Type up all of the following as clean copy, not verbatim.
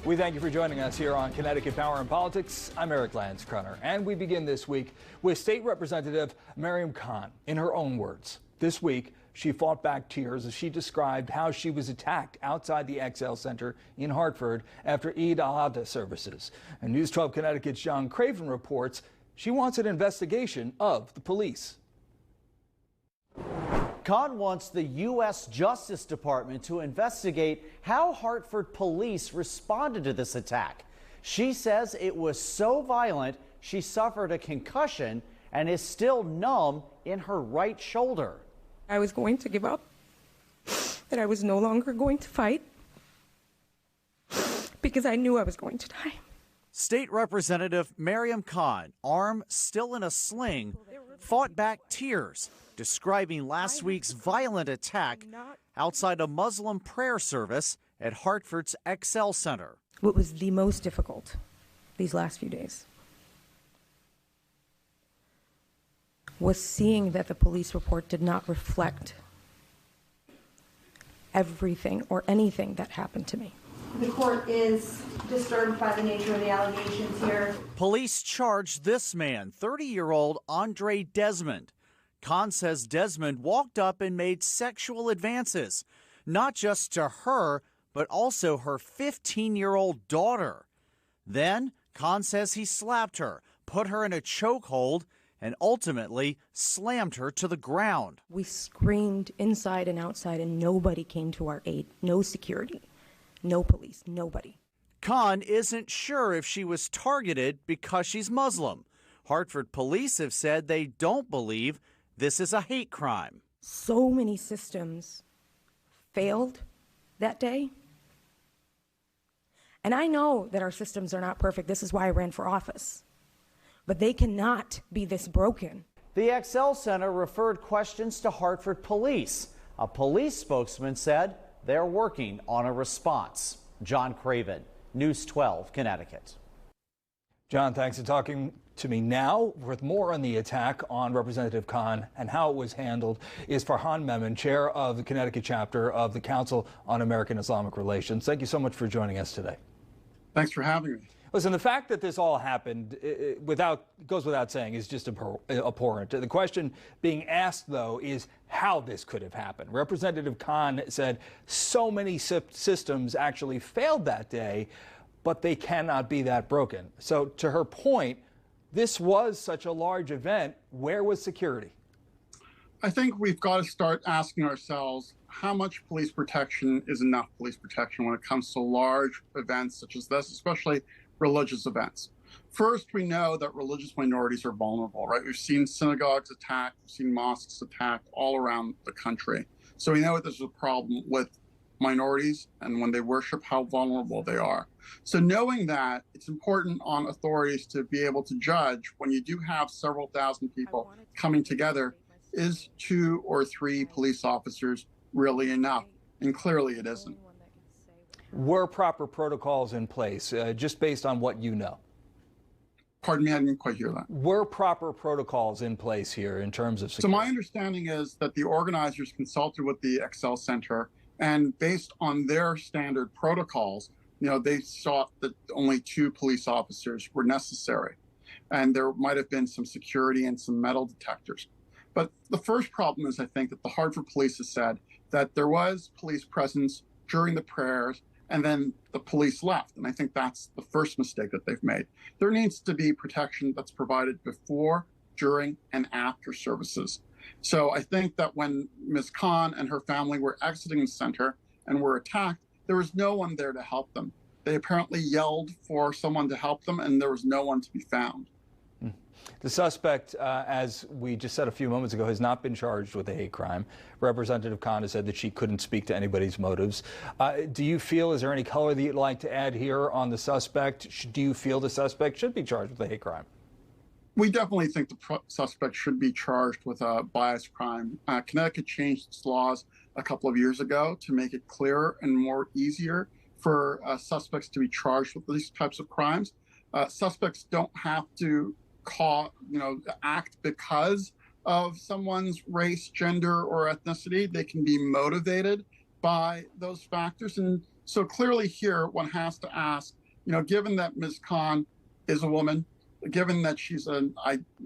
We thank you for joining us here on Connecticut Power and Politics. I'm Eric Lance-Crunner, and we begin this week with State Representative Maryam Khan. In her own words, this week she fought back tears as she described how she was attacked outside the XL Center in Hartford after Eid al-Adha services. And News 12 Connecticut's John Craven reports she wants an investigation of the police. Khan wants the U.S. Justice Department to investigate how Hartford police responded to this attack. She says it was so violent she suffered a concussion and is still numb in her right shoulder. I was going to give up, that I was no longer going to fight because I knew I was going to die. State Representative Maryam Khan, arm still in a sling, fought back tears, describing last week's violent attack outside a Muslim prayer service at Hartford's XL Center. What was the most difficult these last few days was seeing that the police report did not reflect everything or anything that happened to me. The court is disturbed by the nature of the allegations here. Police charged this man, 30-year-old Andre Desmond. Khan says Desmond walked up and made sexual advances, not just to her, but also her 15-year-old daughter. Then, Khan says he slapped her, put her in a chokehold, and ultimately slammed her to the ground. We screamed inside and outside, and nobody came to our aid. No security, no police, nobody. Khan isn't sure if she was targeted because she's Muslim. Hartford police have said they don't believe this is a hate crime. So many systems failed that day. And I know that our systems are not perfect. This is why I ran for office. But they cannot be this broken. The XL Center referred questions to Hartford police. A police spokesman said they're working on a response. John Craven, News 12, Connecticut. John, thanks for talking to me now. With more on the attack on Representative Khan and how it was handled is Farhan Memon, chair of the Connecticut chapter of the Council on American Islamic Relations. Thank you so much for joining us today. Thanks for having me. Listen, the fact that this all happened goes without saying is just abhorrent. The question being asked, though, is how this could have happened. Representative Khan said so many systems actually failed that day, but they cannot be that broken. So to her point, this was such a large event. Where was security? I think we've got to start asking ourselves how much police protection is enough police protection when it comes to large events such as this, especially religious events. First, we know that religious minorities are vulnerable, right? We've seen synagogues attacked, we've seen mosques attacked all around the country. So we know that there's a problem with minorities and when they worship, how vulnerable they are. So knowing that, it's important on authorities to be able to judge when you do have several thousand people coming together, is 2 or 3 police officers really enough? And clearly it isn't. Were proper protocols in place, just based on what you know? Pardon me, I didn't quite hear that. Were proper protocols in place here in terms of security? So my understanding is that the organizers consulted with the XL Center, and based on their standard protocols, they saw that only 2 police officers were necessary. And there might have been some security and some metal detectors. But the first problem is, I think, that the Hartford police has said that there was police presence during the prayers, and then the police left. And I think that's the first mistake that they've made. There needs to be protection that's provided before, during, and after services. So I think that when Ms. Khan and her family were exiting the center and were attacked, there was no one there to help them. They apparently yelled for someone to help them, and there was no one to be found. The suspect, as we just said a few moments ago, has not been charged with a hate crime. Representative Khan has said that she couldn't speak to anybody's motives. Do you feel, is there any color that you'd like to add here on the suspect? Do you feel the suspect should be charged with a hate crime? We definitely think the suspect should be charged with a bias crime. Connecticut changed its laws a couple of years ago to make it clearer and more easier for suspects to be charged with these types of crimes. Suspects don't have to act because of someone's race, gender, or ethnicity. They can be motivated by those factors. And So clearly here, one has to ask, given that Ms. Khan is a woman, given that she's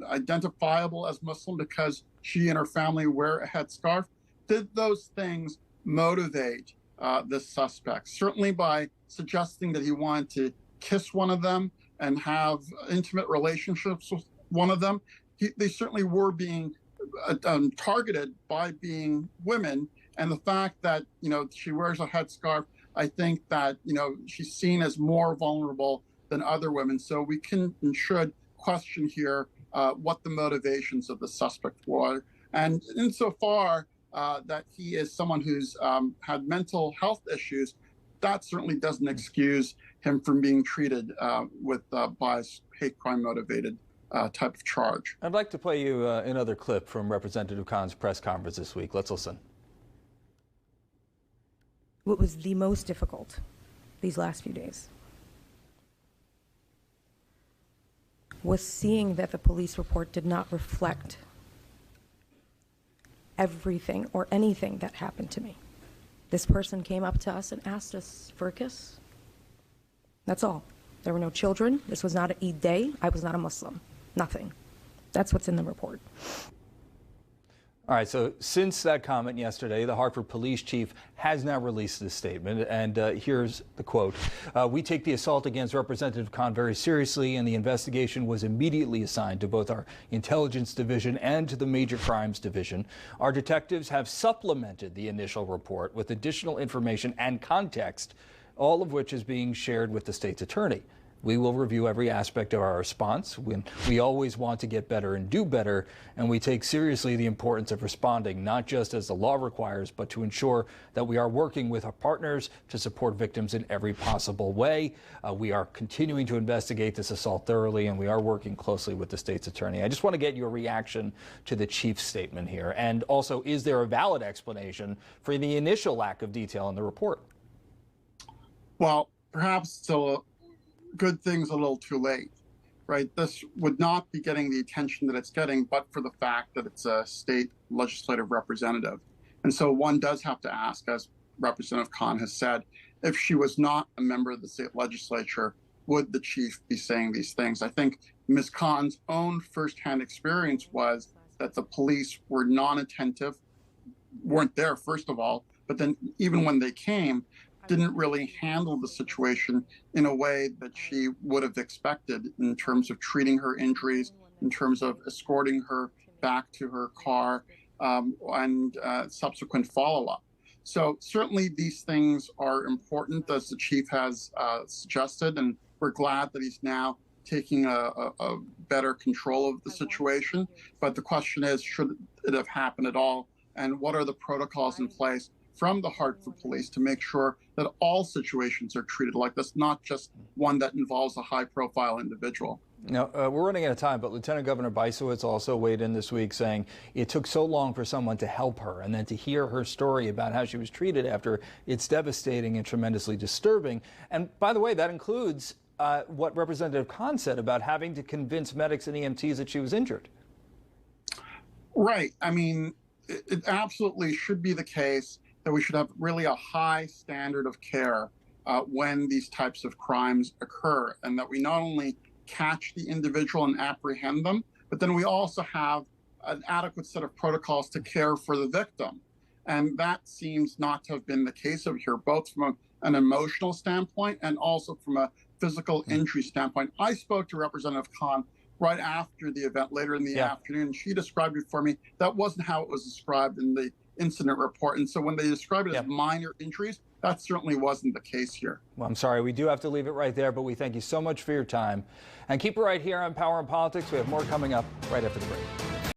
identifiable as Muslim because she and her family wear a headscarf, did those things motivate this suspect? Certainly by suggesting that he wanted to kiss one of them and have intimate relationships with one of them, they certainly were being targeted by being women. And the fact that, she wears a headscarf, I think that, she's seen as more vulnerable than other women. So we can and should question here what the motivations of the suspect were. And insofar that he is someone who's had mental health issues, that certainly doesn't excuse him from being treated by a hate crime motivated type of charge. I'd like to play you another clip from Representative Khan's press conference this week. Let's listen. What was the most difficult these last few days was seeing that the police report did not reflect everything or anything that happened to me. This person came up to us and asked us for a kiss. That's all. There were no children. This was not an Eid day. I was not a Muslim. Nothing. That's what's in the report. All right, so since that comment yesterday, the Hartford police chief has now released this statement, and here's the quote. We take the assault against Representative Khan very seriously, and the investigation was immediately assigned to both our intelligence division and to the major crimes division. Our detectives have supplemented the initial report with additional information and context, all of which is being shared with the state's attorney. We will review every aspect of our response. We always want to get better and do better, and we take seriously the importance of responding, not just as the law requires, but to ensure that we are working with our partners to support victims in every possible way. We are continuing to investigate this assault thoroughly, and we are working closely with the state's attorney. I just want to get your reaction to the chief's statement here. And also, is there a valid explanation for the initial lack of detail in the report? Well, perhaps so. Good thing's a little too late, right? This would not be getting the attention that it's getting, but for the fact that it's a state legislative representative. And so one does have to ask, as Representative Khan has said, if she was not a member of the state legislature, would the chief be saying these things? I think Ms. Khan's own firsthand experience was that the police were non-attentive, weren't there, first of all, but then even when they came, didn't really handle the situation in a way that she would have expected in terms of treating her injuries, in terms of escorting her back to her car, and subsequent follow-up. So certainly these things are important, as the chief has suggested, and we're glad that he's now taking a better control of the situation. But the question is, should it have happened at all? And what are the protocols in place from the Hartford police to make sure that all situations are treated like this, not just one that involves a high-profile individual? Now, we're running out of time, but Lieutenant Governor Bysowitz also weighed in this week saying it took so long for someone to help her, and then to hear her story about how she was treated after, it's devastating and tremendously disturbing. And by the way, that includes what Representative Khan said about having to convince medics and EMTs that she was injured. Right. I mean, it absolutely should be the case that we should have really a high standard of care when these types of crimes occur, and that we not only catch the individual and apprehend them, but then we also have an adequate set of protocols to care for the victim. And that seems not to have been the case over here, both from an emotional standpoint and also from a physical injury standpoint. I spoke to Representative Khan right after the event, later in the afternoon. She described it for me. That wasn't how it was described in the incident report. And so when they described it as minor injuries, that certainly wasn't the case here. Well, I'm sorry, we do have to leave it right there, but we thank you so much for your time. And keep it right here on Power and Politics. We have more coming up right after the break.